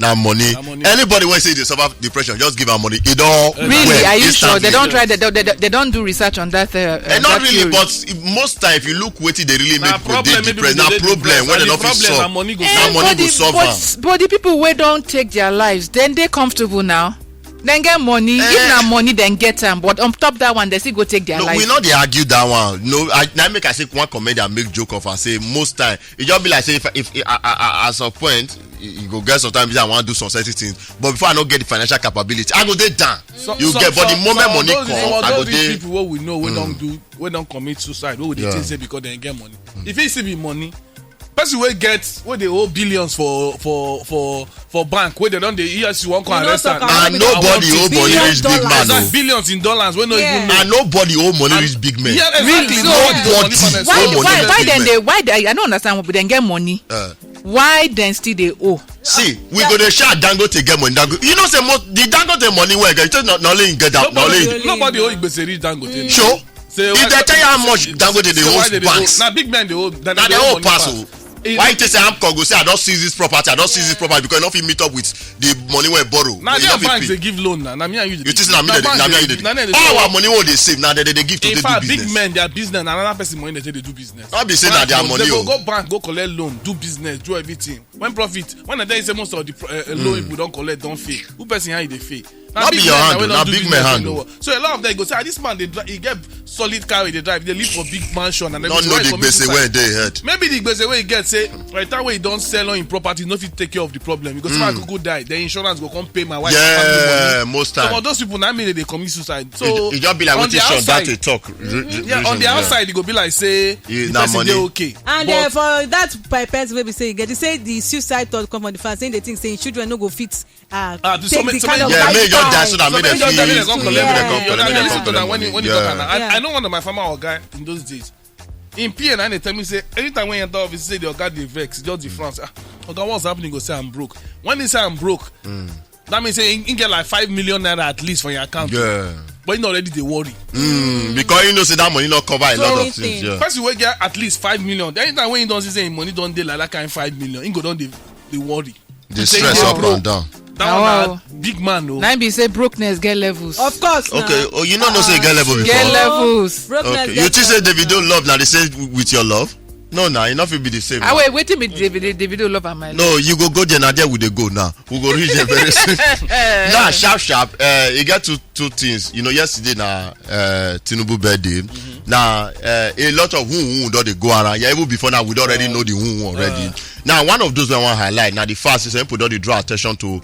Now money. Anybody when say they suffer depression, just give her money. It all really? Are you sure they don't try? They don't do research on that. Not really, but most time if you look what they really make people depressed. Now problem when they don't feel solve. Money go solve. But the people who don't take their lives, then they comfortable now. Then get money. If not money, then get them. But on top that one, they still go take their life. We not they argue that one. No, I say one comment and make joke of. I say most time it just be like say if at some point you go get sometimes I want to do some certain things, but before I don't get the financial capability, I go there down. You get, but the moment money come, I go there. People what we know we don't commit suicide. What would they say because they get money? If it still be money. Person wey get where they owe billions for bank where they don't yes you won't come arrest and nobody owe money reach big man no. Billions in dollars we no even know. And nobody owe money reach big man. Yeah, exactly. Why I don't understand but then get money. Why then still they owe? See, we go to shout Dangote get money. You know say the Dangote money where get just not only get that nobody owe Igbese reach Dangote. Sure. If they tell you how much Dangote they owe banks. Now big man they owe. Now they owe pass. Why you say Amco go say I don't seize this property, because you don't meet up with the money we borrow. Now their banks they give loan now. Me and you. You think all our money what they save now they give to they do business. Big men their business another person money they do business. Not be saying that their money. They go bank go collect loan, do business, do everything. When profit, when they say most of the loan people don't collect, don't pay. Who person how they pay? Now big your handle, now big man handle. So a lot of them go say this man he get solid car they drive, they live for big mansion and everything. Don't know the Igbese where they head. Maybe the Igbese where he get say right that way he don't sell on in property, no fit take care of the problem. Because if I could go die, the insurance go come pay my wife. Yeah, most time. Some of those people now mean they commit suicide. So it just be like what is short that they talk. On the outside it go be like say the person they okay. And for that person maybe say you say the suicide thought come from the fact saying they think saying children no go fit take the kind of life. That's so that made them I know one of my farmer guy in those days. In PN, they tell me say anytime when you enter office, say the guy they vex, just the France. Okay, what's happening? Go say I'm broke. When they say I'm broke, that means say you get like 5 million naira at least for your account. Yeah. But you already they worry. Because you know say that money not cover a lot of things. Yeah. First you will get at least 5 million. Anytime when you don't say money don't dey like that kind of 5 million, you go down they worry. They stress up and down. That one big man no. Now be say brokenness get levels. Of course. Okay. Oh, you know say get level before. Get levels. Okay. You think say Davido love now they say with your love? No, it not will be the same. Wait till me Davido love and my love. No, you go there now. There we go now. We go reach there very soon. Now sharp. You get two things. You know, yesterday now Tinubu birthday. Now a lot of who don't they go around. Yeah, even before now we don't already know the who already. Now one of those I want to highlight. Now the first is people don't draw attention to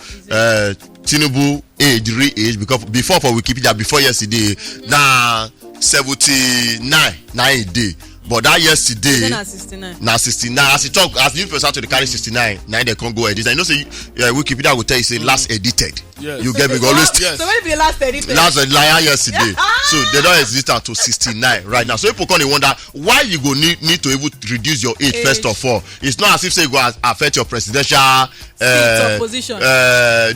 Tinubu age because before for Wikipedia before yesterday now 79 9 day. But that yesterday, now 69. As you talk, as you person to the carry 69, now they can't go edit. I know say Wikipedia will tell you say last edited. Yes. You get me always. Yes. So when be last edited? Last liar yesterday. So they don't exist until 69 right now. So people can wonder why you go need to even reduce your age first of all. It's not as if say it go affect your presidential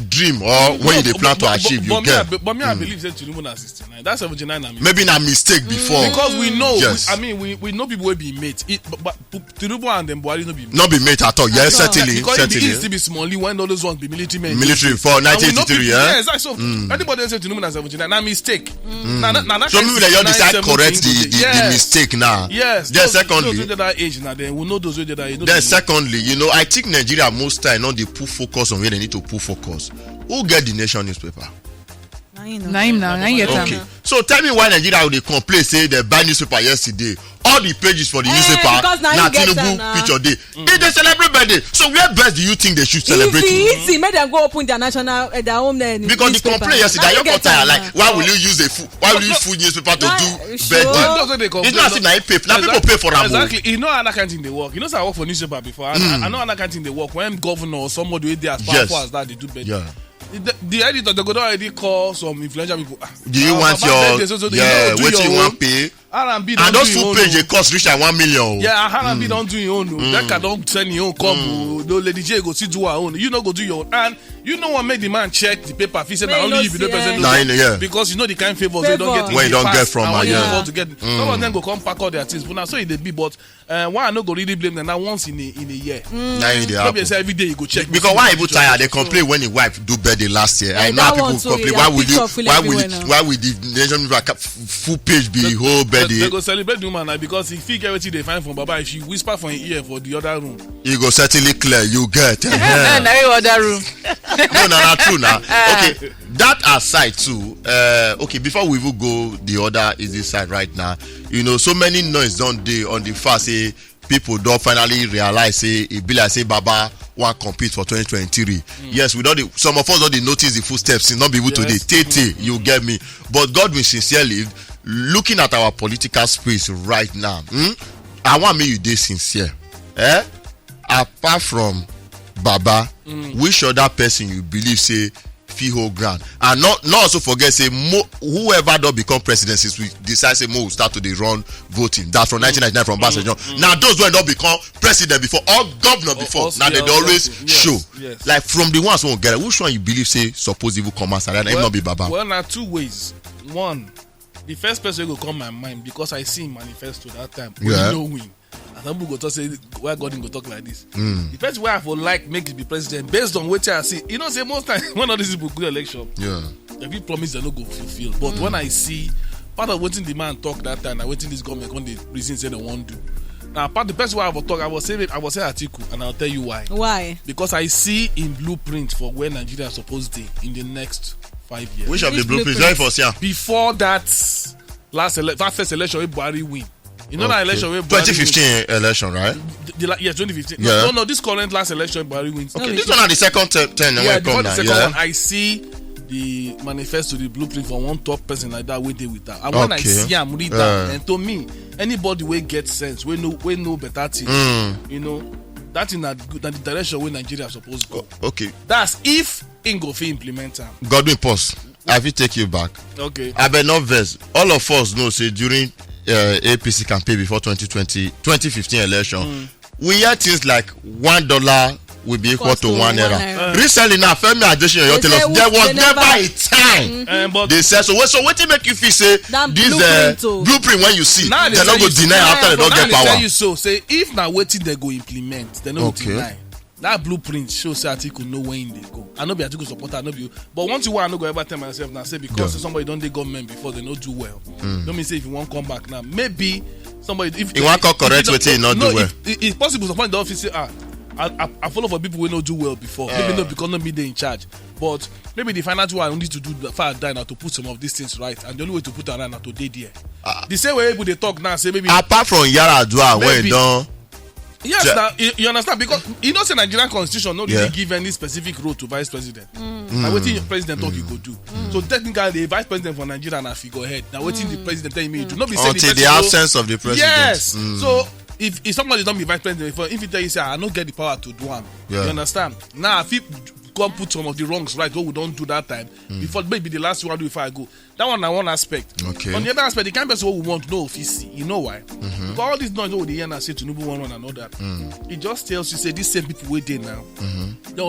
dream or when you plan to achieve. You get. But me I believe that Tinubu na 69. That's 79. Maybe na mistake before. Because we know. Yes. We know people will be mate. But Tinubu and them Buhari no be mate. Not be mate at all. Yes, certainly. Because it used to be small when all those ones be military men. Military for 1983. Yeah, exactly. So anybody say Tinubu na 79, na mistake. So maybe they just decide correct the mistake now. Yes. Then secondly, those that age now, then we know those that age. Then secondly, you know, I think Nigeria most time not they put focus on where they need to put focus. Who get the Nation newspaper? Naim now. Okay. So tell me why Nigeria would they complain say they buy newspaper yesterday? All the pages for the newspaper now Tinubu picture day. They celebrate birthday. So where best do you think they should celebrate? Easy. Make them go open their national their home there. Because the complaint yesterday, you got tired like why will you use food newspaper to do birthday? It's not as if I pay. Now people pay for them. Exactly. You know another kind thing they work. You know I work for newspaper before. I know another kind thing they work. When governor or somebody with their as powerful as that they do birthday. Yeah. The editor they go already call some influential people. Do you want your what you want pay? R&B and those full page dey cost reach like 1 million. Yeah, R&B don do your own. That can don send your own come. No Lady J go see do her own. You no go do your own. And you know what make the man check the paper? He said na only if you don't present because you know the kind favors they don't get. When you don't get from her, some of them go come pack all their things. But now so it dey be. But why I no go really blame them? Now once in a year. Maybe say every day you go check. Because why people tired? They complain when the wife do birthday last year. I know people complain. Why would the nation full page be whole birthday? They go celebrate the woman because if he get what they find from Baba, if she whisper for his ear for the other room, you go certainly clear. You get other room. No, true now. Okay, that aside too. Okay, before we even go the other is this side right now. You know, so many noise don't dey on the fast say people don't finally realize say it be like say Baba want compete for 2023. Yes, we don't. Some of us don't notice the footsteps. Not be able to dey. You get me. But God will sincerely. Looking at our political space right now, I want me you dey sincere. Apart from Baba, which other person you believe say fit hold ground? And not also forget say whoever don't become president since we decide say will start to dey run voting. That from 1999 from Basejon. Now those who don't become president before or governor before, now they always show. Yes. Like from the ones who won't get it, which one you believe say suppose even come as and not be Baba? Well, now two ways. One. The first person will come my mind because I see him manifesto that time. Yeah. No win. And some people go talk say why God didn't go talk like this. The first way I would like make it be president based on what I see. You know, say most time when all these people go election, they be promise they no go fulfill. But when I see part of waiting the man talk that time, I waiting this government on the reason say they won't do. Now, part the best way I will talk, I will say Atiku, and I'll tell you why. Why? Because I see in blueprint for where Nigeria is supposed to be in the next 5 years. Which of the blueprints? Before that first election where Buhari win. You know that election where Buhari 2015 election, right? Yes, 2015. Yeah. No, this current last election Buhari wins. Okay, this one are the second 10 before the second one, I see the manifesto, the blueprint for one top person like that where they with that. And when I see him read that, and to me, anybody will get sense, we know better things. You know, that in the direction where Nigeria is supposed to go. Okay. That's if Ingo implement them. Godwin pause. I will take you back. Okay. I bet not verse. All of us know say during APC campaign before 2015 election, we hear things like $1 will be equal to 1 naira. Recently now, Femi Adesina tell us there was never a time. But they said so what make you feel say this blueprint when you see they not go deny after they don't get power. Tell you so say if now waiting they go implement, they no go deny. That blueprint shows that Atiku know when they go. I know be Atiku supporter, I know be. But once you want, I no go ever tell myself now say because somebody don't do government before they not do well. Don't mean say if you want come back now, maybe somebody if you want to correct what you not do well. It's possible somebody in the office say I follow for people who not do well before. Maybe not because not me they in charge. But maybe the financial one need to do the far die now to put some of these things right. And the only way to put it right now to day there. The same way people they talk now say maybe apart from Yaradua when done. Yes, now you understand because you know say Nigerian constitution not really give any specific role to vice president. Now waiting your president talk you go do. So technically the vice president for Nigeria na figurehead. Now waiting the president tell me to not be saying until the absence of the president. Yes. So if somebody don't be vice president before, if he tell you say I don't get the power to do one, you understand? Now if he come put some of the wrongs right what we don't do that time before maybe the last one do before I go. That one aspect. Okay. On the other aspect, the kind of person what we want to know if he see. You know why? Because all this noise over the year now say to Tinubu one and all that. It just tells you say these same people wait there now.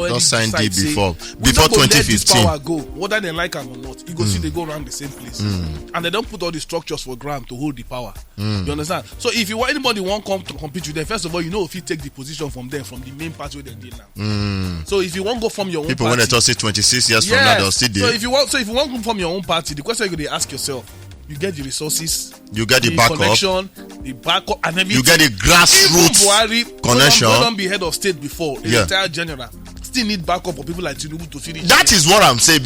Just signed it before 2015. Power go whether they like them or not. You go see they go around the same place, and they don't put all the structures for ground to hold the power. You understand? So if you want anybody want come to compete with them, first of all you know if you take the position from them from the main party where they did now. So if you want go from your own people party, when they talk say 26 years from now they'll still there. So if you want to go from your own party, the question you go ask yourself, you get the resources, you get the backup, connection, the backup, and everything. You get the grassroots connection. Don't be head of state before, the retired general. Still need backup for people like Tinubu to finish. That is what I'm saying.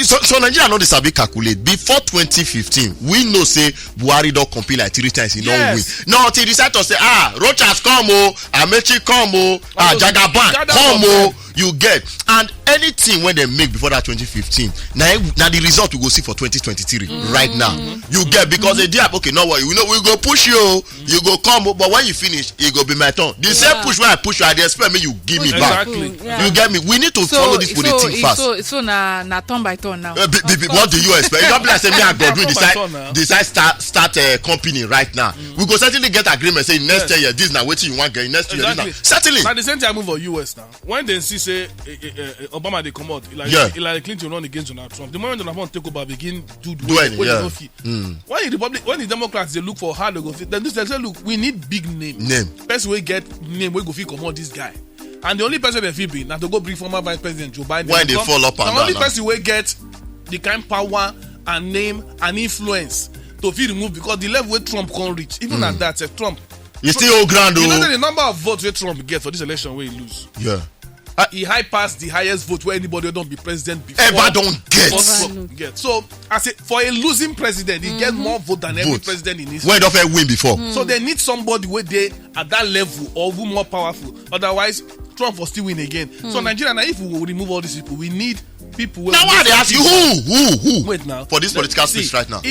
So Nigeria know this a bit calculate. Before 2015, we know say Buhari don't compete like 3 times. He don't win. No, until he decide to say, Rochas come, Amechi come, Jagaban come, you get. And anything when they make before that 2015, now the result we go see for 2023 right now. You get, because they did okay, no worry, we go push you, you go come, but when you finish, it go be my turn. The same push when I push you, I expect me you give me back. You get me? We need to follow this with the thing fast. So na turn by turn now. What do you expect? You don't be like say me and Godwin decide start a company right now. We go certainly get agreement say next year this now waiting you want get next year now. Certainly. Now the same time move for US now. When they see say Obama they come out, Hillary Clinton run against Donald Trump. The moment Donald Trump take over, begin do when the Democrats they look for how they go fit, then they say look, we need big name. Person we get name we go fit come out this guy. And the only person they feel be now to go bring former Vice President Joe Biden. When they fall up and down. The only person we get the kind power and name and influence to feel remove, because the level where Trump can't reach, even at that, Trump. You still old grand, you know that the number of votes where Trump get for this election where he lose. Yeah. He high passed the highest vote where anybody don't be president before. Ever don't get. So I say for a losing president, he get more vote than every president in history. Where don't win before. So they need somebody where they at that level or who more powerful. Otherwise, Trump will still win again. So Nigeria, now if we will remove all these people, we need people. Now why they ask you who? Wait now. For this political space right now.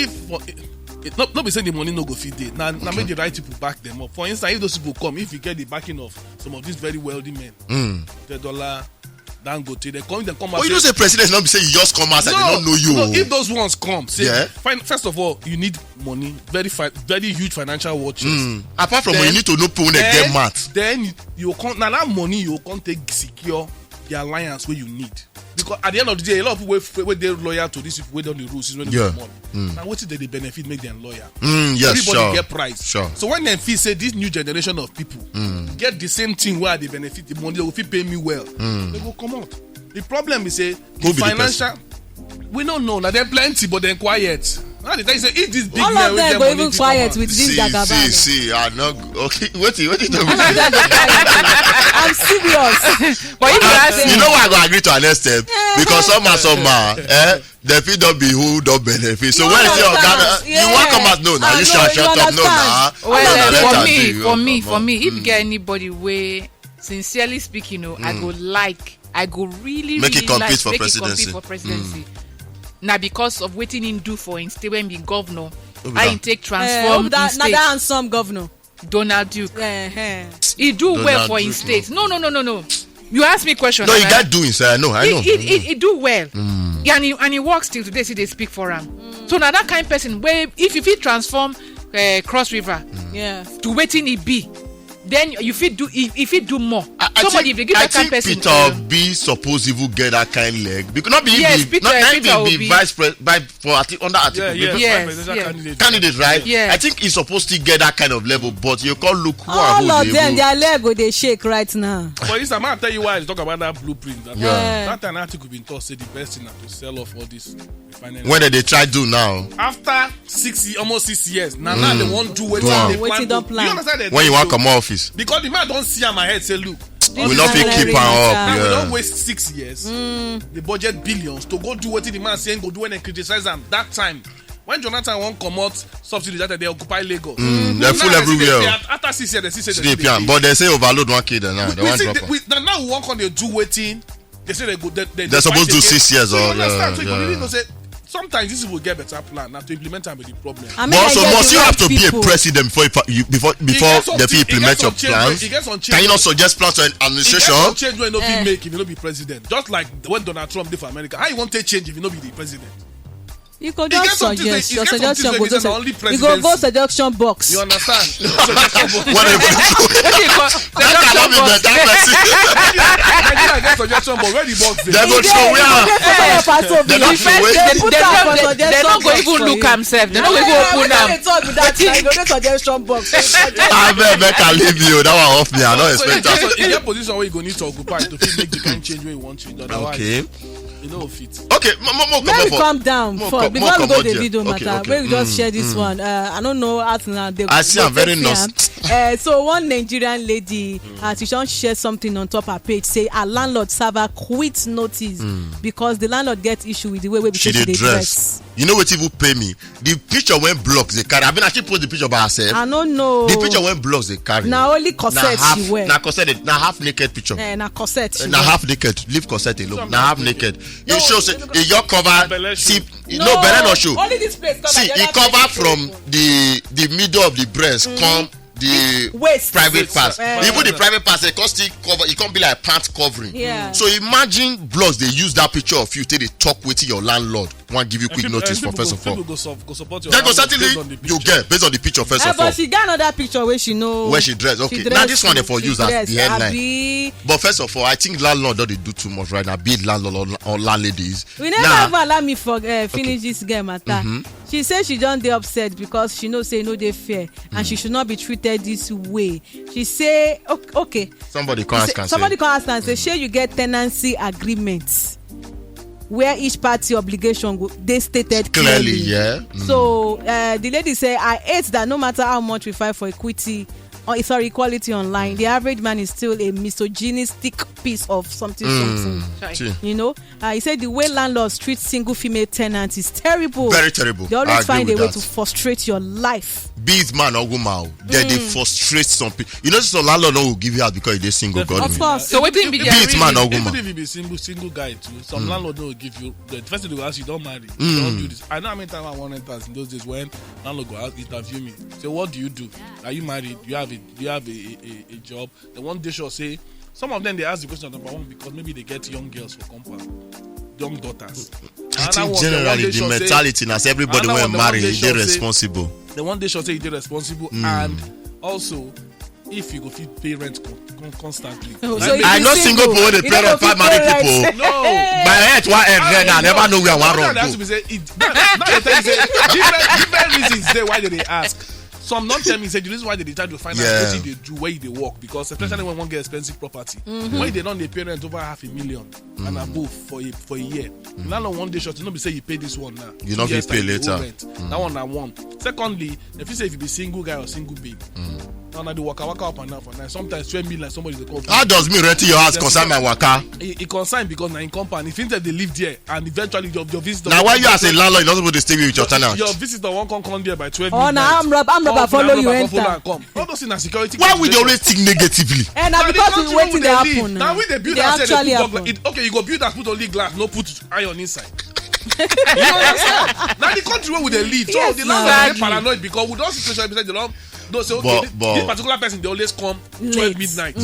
Not be saying the money no go fit there. Now make the right people back them up. For instance, if those people come, if you get the backing of some of these very wealthy men, $10, Dangote, they come out. But you don't say president not be saying you just come out and they don't know you. No, if those ones come, say first of all, you need money, very huge financial watches. Apart from you need to know people when they get mad. Then you can't now that money you can't take secure the alliance where you need. Because at the end of the day, a lot of people where they're loyal to these people, where on the rules is when they come on. Now, what is the benefit make them loyal? Everybody get price. Sure. So when them feel say this new generation of people get the same thing where they benefit the money, they will pay me well. They will come out. The problem is say the financial. We don't know. Now they're plenty, but they're quiet. Now they say if this big all of them go even quiet with this Jagaban. See, I'm not okay. What you doing? I'm serious. But if you ask you know why I go agree to an extent because some the fee don't be who don't benefit. So when you say you want come out no now you shut up no now. Well, for me, if you get anybody way sincerely speaking, I go really make it compete like for presidency. Now because of waiting in do for instead when be governor, I take transform that handsome governor Donald Duke. He do Donald well for his state. No. You ask me question. No, he got doing, sir. I know. He do well. And he works till today. See, they speak for him. So now that kind of person, where if he transform Cross River, to waiting he be. Then you fit do if it do more. Somebody if they give that kind of person. Peter Obi suppose even get that kind of leg because not be vice president for under article. Candidate, right? Yeah. I think he's supposed to get that kind of level, but you can't look who all of them their leg go they shake right now. For instance, I'll tell you why I talk about that blueprint. That an article been told say the best thing to sell off all this refinery. When they try do now? After almost 6 years, now they won't do what they plan. You understand? When you want to come off. Because the man don't see on my head say look we not keep her up. We don't waste 6 years the budget billions to go do what the man saying go do when they criticize them that time when Jonathan won't come out subsidies that they occupy Lagos they're full everywhere after 6 years they say but they say overload one kid now we won't come they do waiting they say they're supposed to do 6 years or sometimes this will get better plan now to implement them with the problem. So must you have to be a president before they implement your plans? Can you not suggest plans to an administration? You change when you don't make if you don't be president. Just like when Donald Trump did for America. How you want to change if you don't be the president? You could just suggest your suggestion go suggestion box. You understand? Nigeria get suggestion box. Where the box they go show where they don't go even look themselves. They don't even open them. Suggestion box. I can leave you. That one off me. I don't expect that. In your position where you go need to occupy to make the kind change where you want to. Okay. You know fit. Okay, let me calm down before we go the video matter. Where we just share this one. I don't know how to now. I see I'm very So one Nigerian lady, she don't share something on top her page. Say her landlord serve her quit notice because the landlord get issue with the way she dey dress. You know what even pay me? The picture when blocks they carry. I mean, she post the picture by herself. I don't know. The picture when blocks they carry. Now only corset she wear. Now corset. Now half naked picture. Now corset. Now half naked. Leave corset alone. Now half naked. It shows in your cover. See, no better not show. Only this place. See, it cover from the middle of the breast come the waist. Private parts. Even the private parts, they can still cover. It can't be like pant covering. Yeah. So imagine blogs they use that picture of you till they talk with your landlord. Want give you quick notice for first of all. Go support your then go certainly you get based on the picture first of all. But she got another picture where she know where she dress. Okay, now this one they for use as the headline. But first of all, I think landlord don't they do too much right now. Be it landlord or landladies. We never even allow me for finish this game matter. She said she don't dey upset because she know say no dey fair and she should not be treated this way. She say okay. Somebody come ask and say, shey you get tenancy agreements where each party obligation they stated clearly. Yeah. So the lady say I hate that no matter how much we fight for equality online, the average man is still a misogynistic piece of something. You know, he said the way landlords treat single female tenants is terrible. Very terrible. They always find a way to frustrate your life. Be it man or woman, they frustrate some people. You know, some landlord will give you out because they're single. Of course. So what be it man or woman? Even if you be single guy too, some landlord will give you the first thing they will ask you, don't marry, don't do this. I know how many times I want enters in those days when landlord go out interview me. Say, what do you do? Are you married? Do you have a job? The one day she'll say, some of them they ask the question number one because maybe they get young girls for compound, young daughters. I think generally the mentality as everybody when married they're responsible. The one day she'll say they're responsible and also if you go feed pay rent constantly. So I know single people when they pay rent for married people. No, my head one head I never know where I want to go. Different reasons there why they ask. Some don't tell me say the reason why they try to find out what they do where they work because especially when one get expensive property when they don't they pay rent over $500,000 and above for a year. Now one day short you know be say you pay this one now you not be pay later that one I want. Secondly, if you say if you be single guy or single babe now they waka up and down for night. Sometimes 12 million somebody they call. How does me renting your house concern my waka? It concern because now in company if they live there and eventually your visitor. Now why you as a landlord you're not supposed to stay with your tenant? Your visitor won't come there by 12 midnight. Oh now I'm rubber follow you enter. All those things are security. Why would they always think negatively? And now because we waiting they happen. Now we they build that they put okay you go build that put only glass no put iron inside. You understand? Now the country where would they live? So the landlord paranoid because with those situations they don't say okay this particular person they always come 12 midnight.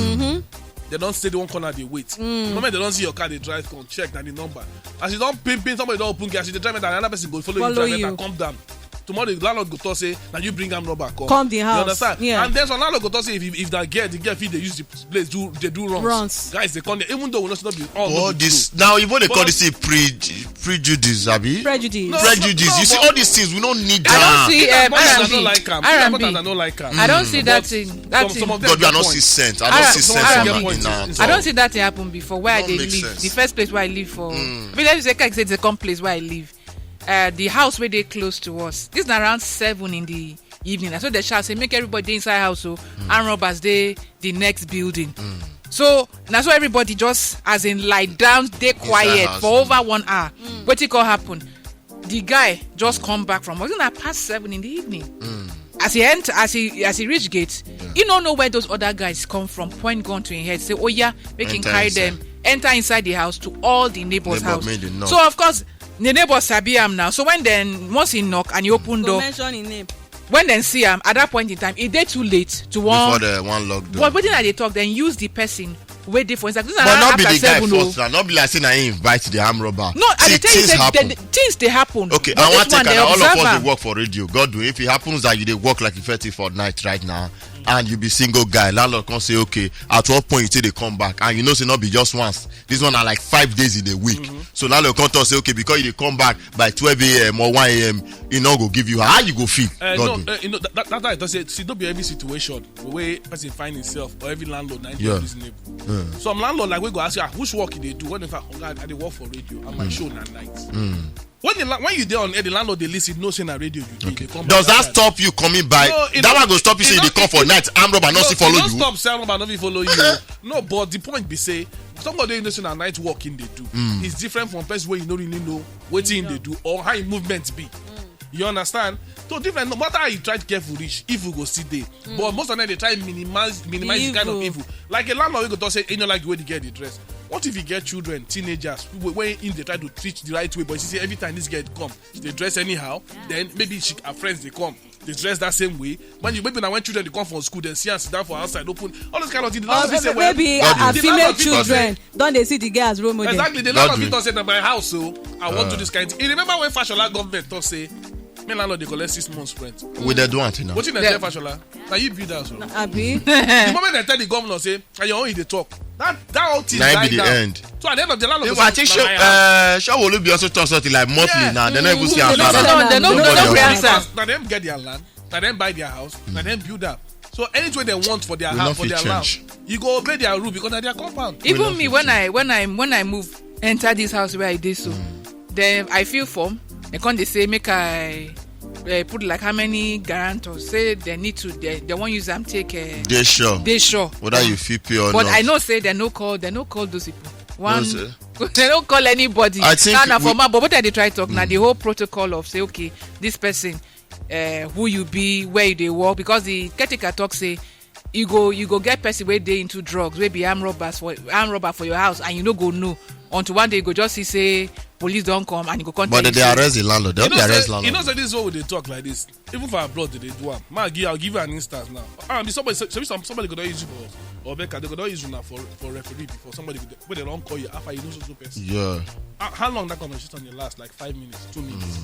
They don't stay the one corner they wait. The moment they don't see your car they drive come check now the number. As you don't pin somebody don't open gas you drive and another person go follow you drive and come down. Tomorrow the landlord go talk say now you bring them rubber come the house. You understand? Yeah. And then some landlord go talk say if that girl the girl feel they use the place they do runs. Guys they come there even though we not be all this now even they call this prejudice abi prejudice you see all these things we don't need that. I don't see R&B. I don't see that thing God we are not see sense I don't see that thing happen before where I dey live the first place where I live for I mean let me say it's the second place where I live. The house where they close to us. This is around 7 in the evening. That's what they shall say. Make everybody inside house so and robbers they the next building. So that's why everybody just as in lie down, they quiet for over 1 hour. What it could happen? The guy just come back from wasn't that past 7 in the evening. As he enter, as he reach gate, he don't know where those other guys come from. Point gun to his head, say, "Oh yeah, make him carry them, enter inside the house to all the neighbors' house." So of course. The neighbor sabi am now. So once he knock and he open door, mention his name. When they see him at that point in time, it dey too late to before the one lock door. But wetin I dey talk, then use the person wey dey for inside. But not be the guy first now. Not be like saying I invite the arm robber. No, I dey tell you say things dey happen. Okay, I want to take all of us dey work for radio. God do if it happens that you dey work like effective for night right now. And you be single guy, landlord can say okay. At what point you say they come back, and you know say not be just once. This one are like 5 days in a week. So landlord can talk say okay because you come back by 12 a.m. or 1 a.m. You know go give you how you go feel. You know that I don't say see don't be every situation the way person find himself or every landlord reasonable. Some landlord like we go ask you which work they do when in fact I dey work for radio and my show na night. when you there on air, the landlord they listen, no saying a radio. Okay. Does that stop you coming by? No, that one go stop you saying they come for night. Arm robber not see follow you. Stop saying robber not follow you. No, but the point be say somebody in the night walking they do. It's different from person where you don't really know what thing they do or how movement be. You understand? So different. No matter how you try to get for rich, evil go see there. But most of them they try minimize the kind of evil. Like a landlord, we go to say, you know, like the way they get the dress. What if you get children, teenagers, when they try to teach the right way, but you see every time this girl come, they dress anyhow. Then maybe her friends they come, they dress that same way. Maybe when children they come from school, then see and sit down for outside, open all those kind of things. Maybe female children don't they see the girl as role model? Exactly. The landlord people say that my house, so I want to do this kind of thing. You remember when Fashola government thought say, me landlord they collect 6 months rent. With the doing now. What you tell Fashola? Now you build that. The moment they tell the governor say, and your own they talk. That whole thing died down. End. So at the end of the landlord, I think Shaw will be also talk something like monthly now. They never see our answer. Now them get their land. Now them buy their house. Now them build up. So anything they want for their house, for their land, you go obey their rule because of their compound. Even me, when I move, enter this house where I did so, then I feel form. They come they say make I put like how many guarantors say they need to they won't use them take they sure whether you feel pay or but not. I know say they no call those people they don't call anybody. I think but what they try to talk now the whole protocol of say okay this person who you be where they work because the caretaker talk say you go get person where they into drugs maybe arm robber for your house and you no go know until one day you go just see say police don't come and you go contact. But they arrest the landlord. They arrest landlord. You know, so this is what they talk like this. Even for abroad, they do one. I'll give you an instance now. Somebody could not use you for or Becca. They could not use you now for referee before somebody could where they don't call you after you know so person. Yeah. How long that conversation you last? Like 5 minutes, 2 minutes.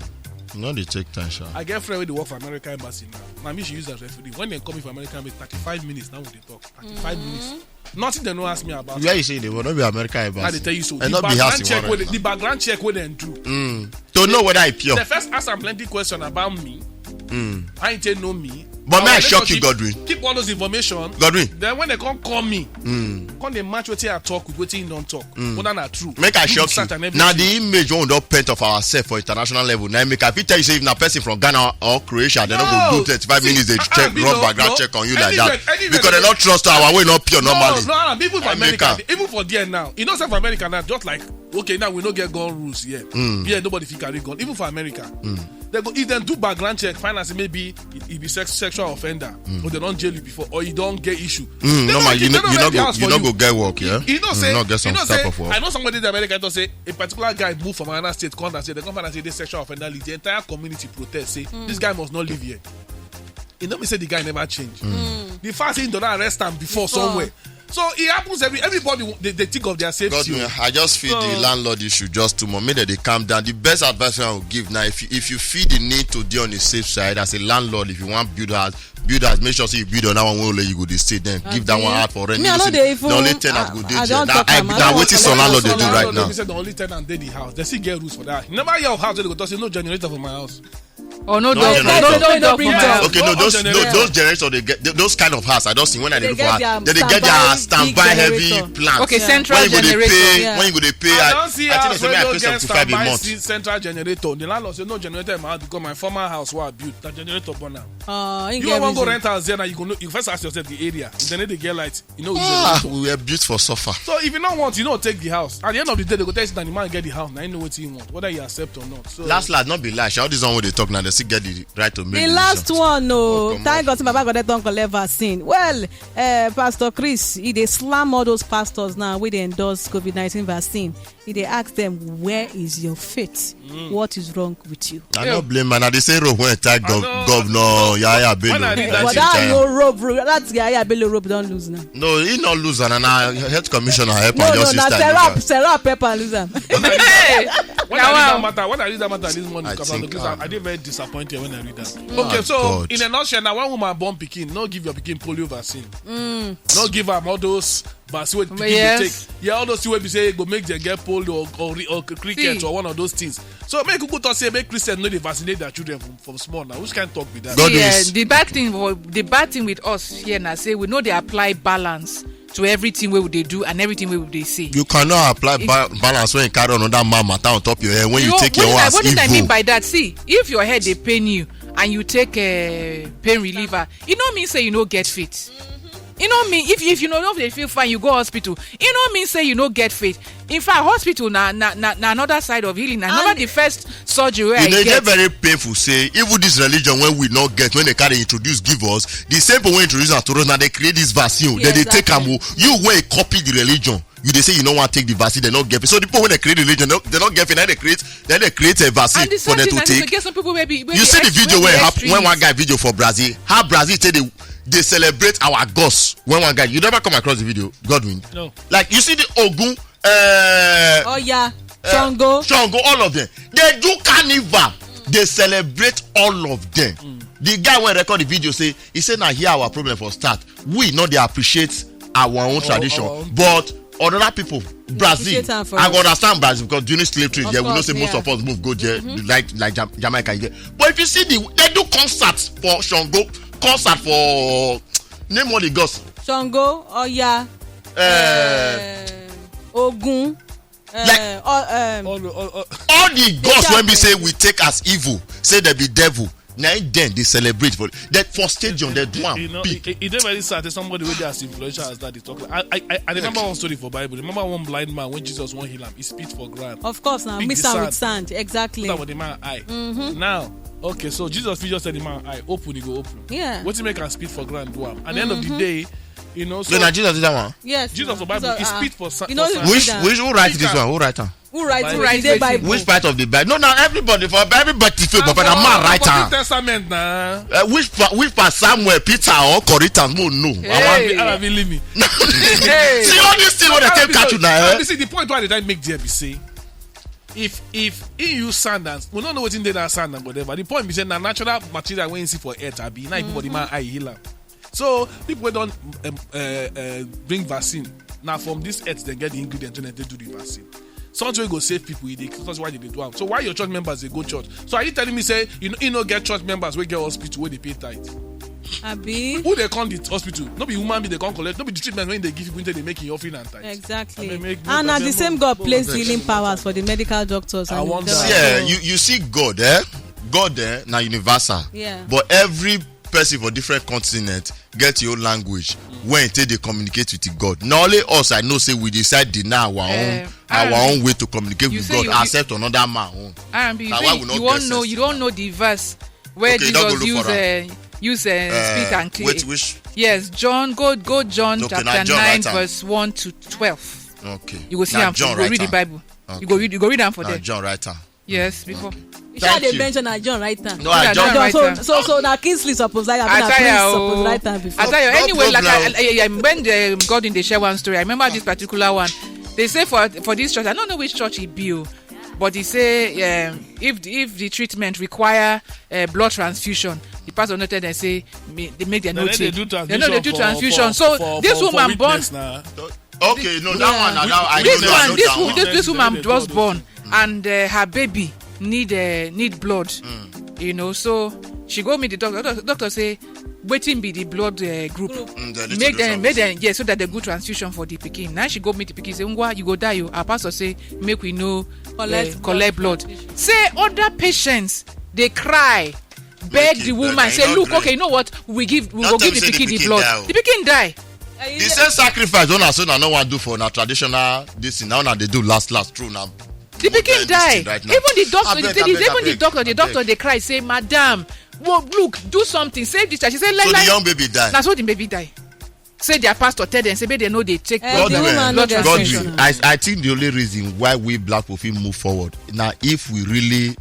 No, they take time, sure. I get friend where they work for American embassy now. Now me she use as referee. When they come in for American embassy, 35 minutes now when they talk. 35 minutes. Nothing they don't ask me about. Where you say they will not be American embassy? I they tell you so. And not be the background check where they do. To know whether I pure. The first ask them plenty question about me. I ain't tell know me. But may I shock you, Godwin? Keep all those information. Godwin. Then when they come call me, come they match what I talk with what you don't talk. Whether not true. Make I shock you. Now the image we don't paint of ourselves for international level. Now make I tell you say if na person from Ghana or Croatia, they don't go do 35 minutes they check run background check on you like that because they don't trust our way not pure normally. No, people for America, even for there now. You know, some for America now just like okay now we don't get gun rules here. Yeah, nobody fit carry gun. Even for America, they go if they do background check, find out maybe it be sexual offender or they don't jail you before or you don't get issue. Normal, you not go get work, yeah. You know say not get some type of work. I know somebody in America don't say a particular guy moved from another state, come and say they come and say this sexual offender league. The entire community protest say this guy must not live here. You know me say the guy never change. The first thing don't arrest him before somewhere. So it happens everybody they think of their safety. God, I just feel the landlord issue just too much. Maybe they calm down. The best advice I will give now, if you feel the need to be on the safe side as a landlord, if you want build house, make sure you build on that one where you go to stay then. Give that one out for rent. The only tenant go there. Now what is some landlord they do right now? They say the only tenant dey the house. They still get rules for that. Never your house they go to say no generator for my house. Oh no, okay, no, those generators they get those kind of house. I don't see when I do for they get their standby heavy plant. Okay, central generator. When you go they pay. I don't see I think they pay $75 central generator. The landlord say no generator in my house because my former house was built. That generator burn out. You don't want to go rent house there now. You first ask yourself the area. Then they get light. You know we were built for suffer. So if you don't want, you know take the house. At the end of the day, they go tell you that the man get the house. Now you know what you want, whether you accept or not. So last not be lie. All this one where they talk now. They still get the right to make the last one. No, thank God, my bag don't collect vaccine. Well, Pastor Chris, he they slam all those pastors now with the endorse COVID-19 vaccine. He they ask them, where is your faith? What is wrong with you? I don't blame man. They say rope when attack governor Yaya Bello. But that no rope, that's Yaya Bello rope don't lose now. No, he not lose and now health commissioner help no, just no, Sarah Pepper lose them. When I read that matter this morning, I did very disappointed when I read that. Okay, so in a nutshell, now one woman born pikin, no give your pikin polio vaccine. No give her all those vaccine wey pikin go take. Yeah, all those things wey be say go make them get polio or cricket or one of those things. So make people talk say make Christians know they vaccinate their children from small now. Which kind of talk with that? The bad thing with us here now say we know they apply balance to everything we they do and everything we they say. You cannot apply balance when you carry another man matter on top of your head when you take your own as what evil. What I mean by that? See, if your head they pain you and you take a pain reliever, it don't mean say you no get fit. You know me, if you know if they feel fine, you go hospital. You know me say you no get fit. In fact, hospital na another side of healing. Another the first surgery where I get very painful. Say even this religion when we not get when they carry introduce give us the same people when introduce us to us now they create this vaccine. Yeah, then they take them. You where copy the religion. You they say you don't want to take the vaccine, they not get it. So the people when they create religion, they not get it. Then they create a vaccine for them to take. Get some people you see the video when one guy video for Brazil, how Brazil say they celebrate our gods. When one guy, you never come across the video, Godwin. No. Like you see the Ogun. Shango, all of them. They do carnival. They celebrate all of them. The guy when record the video say, he said, "Now here our problem for start. We know they appreciate our own tradition, but other people, Brazil, I understand Brazil because during slave trade, we know say most of us move go there like Jamaica. But if you see they do concerts for Shango, concert for name all the gods. Shango, Ogun, all the gods when we say we take as evil, say they be devil. Now then they celebrate for that for stadium they do one big. It very sad. Somebody with as influential as that is talking. I remember one story for Bible. Remember one blind man when Jesus won't heal him, he spit for ground. Of course, now mix am with sand. Exactly. That was the man eye. Now, okay, so Jesus just said the man eye open, he go open. Yeah. What you make a spit for ground do am? At the end of the day. You know, so Jesus did that one. Yes. Jesus for Bible, he spit for sand. Which who write this one? Who write it? Who writes the Bible? Which part of the Bible? No, everybody feel, but a man write it. Testament now. Which part? Samuel, Peter, or Corinthians? No. I want to believe me. See all these things when they take catch you now. See the point why did I make there be say. If he use sand and we don't know what's in there sand and whatever. The point be saying na natural material when you see for earth be now people the man eye healer. So people don't bring vaccine. Now from this earth they get the ingredients when they do the vaccine. Something go save people because why did they do it? So why your church members they go church? So are you telling me say you know get church members we get hospital where they pay tithe? Abi. Who they come the hospital? No be human being they come collect. No be the treatment when they give people they make in offering and tithe. Exactly. And at the same God place healing powers for the medical doctors. I wonder. Yeah, you see God God now universal. Yeah. But every person for different continent get your own language when they communicate with the God. Not only us, I know say we decide deny our own way to communicate with God, accept another man own. You don't know the verse where Jesus use speak and clear. Which? Yes, John. Go John chapter 9 verse 1 to 12. Okay. You will see him. You go read the Bible. Okay. You go read them for them. John writer. Yes, before. You sure they mention John writer. No, John writer. So now Kingsley suppose like suppose writer before. I tell you anyway, like when they got in the share one story, I remember this particular one. They say for this church, I don't know which church it be, but they say if the treatment require blood transfusion, the pastor noted and say they make their note. They do transfusion. So this woman born. Okay, no, that one. This woman was born. And her baby need blood, you know. So she go meet the doctor. Doctor say, waiting be the blood group. Make them, so that they go transfusion for the pikin. Now she go meet the pikin. Say, Ngwa, you go die. Our pastor say, make we know collect blood. Say other patients they cry, beg the woman. Say, look, okay, you know what? We go give the pikin the blood. The pikin die. The same sacrifice one as no one do for now traditional this thing. Now they do last true now. The pikin die. Right even the doctor they cry say, madam, well, look, do something, save this child. She said, so the young baby die. That's what the baby die. Say their pastor tell them, say they know they take blood transfusion. I think the only reason why we black people move forward now, if we really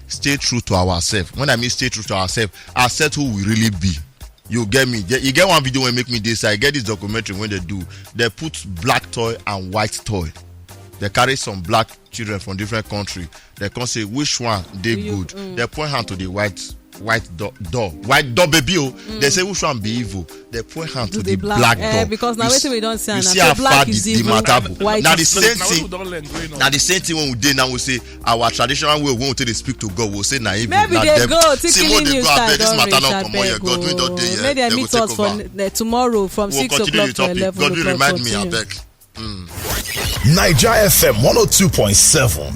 stay true to ourselves. When I mean stay true to ourselves, accept who we really be. You get me? You get one video when make me this. I get this documentary when they put black toy and white toy. They carry some black children from different countries. They can say which one they good. They point hand to the white white door baby. They say which one be evil? They point hand to the black door. Because now wait till we don't see. You see how far the matter. Now the same thing. Now the same thing when we did now we say our traditional way when we take speak to God we'll say na evil. Maybe they go. See what they go after this matter not come on here. God we don't dey here. Maybe they meet us for tomorrow from 6 o'clock to 11 o'clock. God will remind me, I beg. Niger FM 102.7.